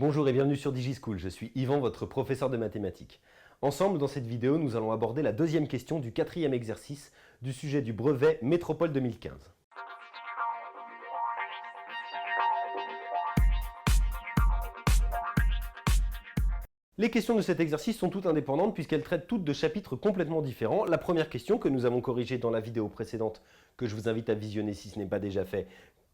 Bonjour et bienvenue sur DigiSchool, je suis Yvan, votre professeur de mathématiques. Ensemble, dans cette vidéo, nous allons aborder la deuxième question du quatrième exercice du sujet du brevet Métropole 2015. Les questions de cet exercice sont toutes indépendantes puisqu'elles traitent toutes de chapitres complètement différents. La première question que nous avons corrigée dans la vidéo précédente, que je vous invite à visionner si ce n'est pas déjà fait,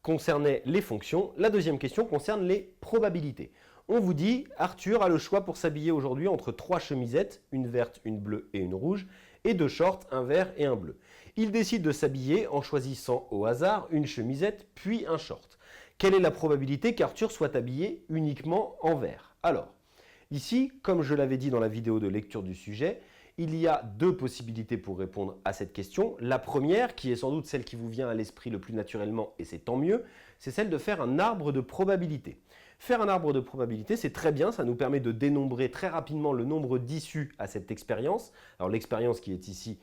concernait les fonctions. La deuxième question concerne les probabilités. On vous dit, Arthur a le choix pour s'habiller aujourd'hui entre 3 chemisettes, une verte, une bleue et une rouge, et 2 shorts, un vert et un bleu. Il décide de s'habiller en choisissant au hasard une chemisette puis un short. Quelle est la probabilité qu'Arthur soit habillé uniquement en vert? Alors, ici, comme je l'avais dit dans la vidéo de lecture du sujet, il y a 2 possibilités pour répondre à cette question. La première, qui est sans doute celle qui vous vient à l'esprit le plus naturellement, et c'est tant mieux, c'est celle de faire un arbre de probabilité. Faire un arbre de probabilité, c'est très bien, ça nous permet de dénombrer très rapidement le nombre d'issues à cette expérience. Alors l'expérience qui est ici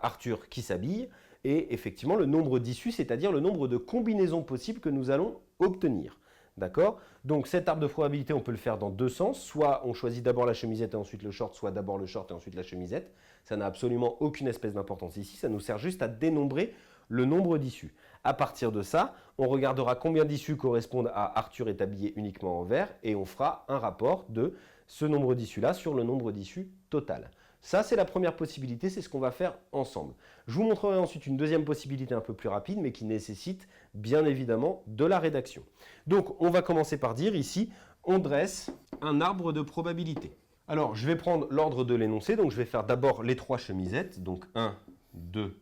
Arthur qui s'habille, et effectivement le nombre d'issues, c'est-à-dire le nombre de combinaisons possibles que nous allons obtenir. D'accord? Donc cet arbre de probabilité, on peut le faire dans 2 sens. Soit on choisit d'abord la chemisette et ensuite le short, soit d'abord le short et ensuite la chemisette. Ça n'a absolument aucune espèce d'importance ici. Ça nous sert juste à dénombrer le nombre d'issues. À partir de ça, on regardera combien d'issues correspondent à Arthur est habillé uniquement en vert et on fera un rapport de ce nombre d'issues-là sur le nombre d'issues total. Ça, c'est la première possibilité, c'est ce qu'on va faire ensemble. Je vous montrerai ensuite une deuxième possibilité un peu plus rapide, mais qui nécessite bien évidemment de la rédaction. Donc, on va commencer par dire ici, on dresse un arbre de probabilité. Alors, je vais prendre l'ordre de l'énoncé, donc je vais faire d'abord les 3 chemisettes, donc 1, 2,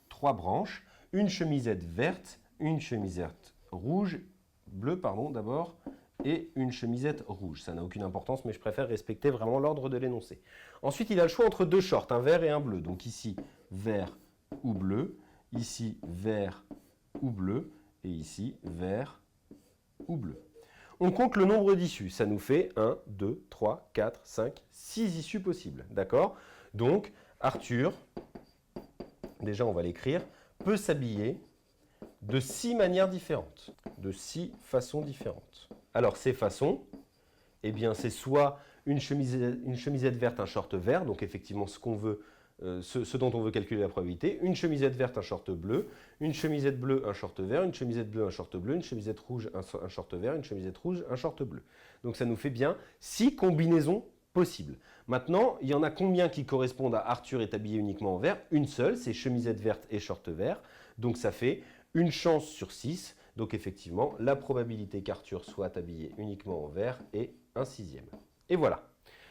3 branches, une chemisette verte, une chemisette rouge, bleue pardon d'abord, et une chemisette rouge. Ça n'a aucune importance, mais je préfère respecter vraiment l'ordre de l'énoncé. Ensuite, il a le choix entre 2 shorts, un vert et un bleu. Donc ici, vert ou bleu, ici, vert ou bleu, et ici, vert ou bleu. On compte le nombre d'issues. Ça nous fait 1, 2, 3, 4, 5, 6 issues possibles. D'accord? Donc, Arthur, déjà on va l'écrire, peut s'habiller de 6 manières différentes, de 6 façons différentes. Alors ces façons, eh bien c'est soit une chemisette verte, un short vert, donc effectivement ce qu'on veut, ce dont on veut calculer la probabilité, une chemisette verte, un short bleu, une chemisette bleue, un short vert, une chemisette bleue, un short bleu, une chemisette rouge, un short vert, une chemisette rouge, un short bleu. Donc ça nous fait bien 6 combinaisons possibles. Maintenant, il y en a combien qui correspondent à Arthur est habillé uniquement en vert? Une seule, c'est chemisette verte et short vert. Donc ça fait une chance sur 6. Donc effectivement, la probabilité qu'Arthur soit habillé uniquement en vert est 1/6. Et voilà.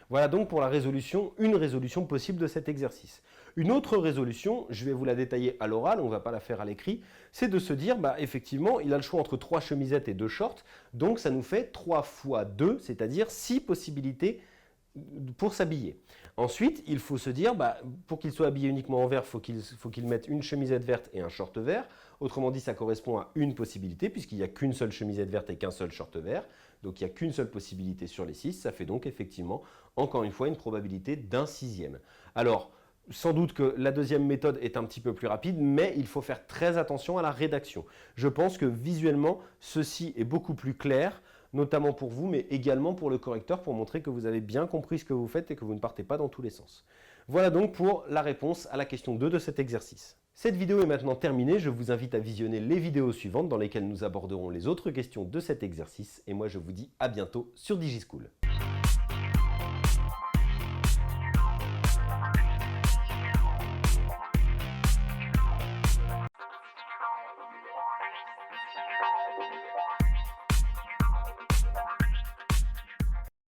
Voilà donc pour la résolution, une résolution possible de cet exercice. Une autre résolution, je vais vous la détailler à l'oral, on ne va pas la faire à l'écrit, c'est de se dire, effectivement, il a le choix entre 3 chemisettes et 2 shorts, donc ça nous fait 3 fois 2, c'est-à-dire 6 possibilités pour s'habiller. Ensuite, il faut se dire, pour qu'il soit habillé uniquement en vert, il faut qu'il mette une chemisette verte et un short vert. Autrement dit, ça correspond à une possibilité, puisqu'il n'y a qu'une seule chemisette verte et qu'un seul short vert. Donc, il n'y a qu'une seule possibilité sur les 6. Ça fait donc effectivement, encore une fois, une probabilité d'1/6. Alors, sans doute que la deuxième méthode est un petit peu plus rapide, mais il faut faire très attention à la rédaction. Je pense que visuellement, ceci est beaucoup plus clair, notamment pour vous, mais également pour le correcteur, pour montrer que vous avez bien compris ce que vous faites et que vous ne partez pas dans tous les sens. Voilà donc pour la réponse à la question 2 de cet exercice. Cette vidéo est maintenant terminée, je vous invite à visionner les vidéos suivantes dans lesquelles nous aborderons les autres questions de cet exercice, et moi je vous dis à bientôt sur DigiSchool.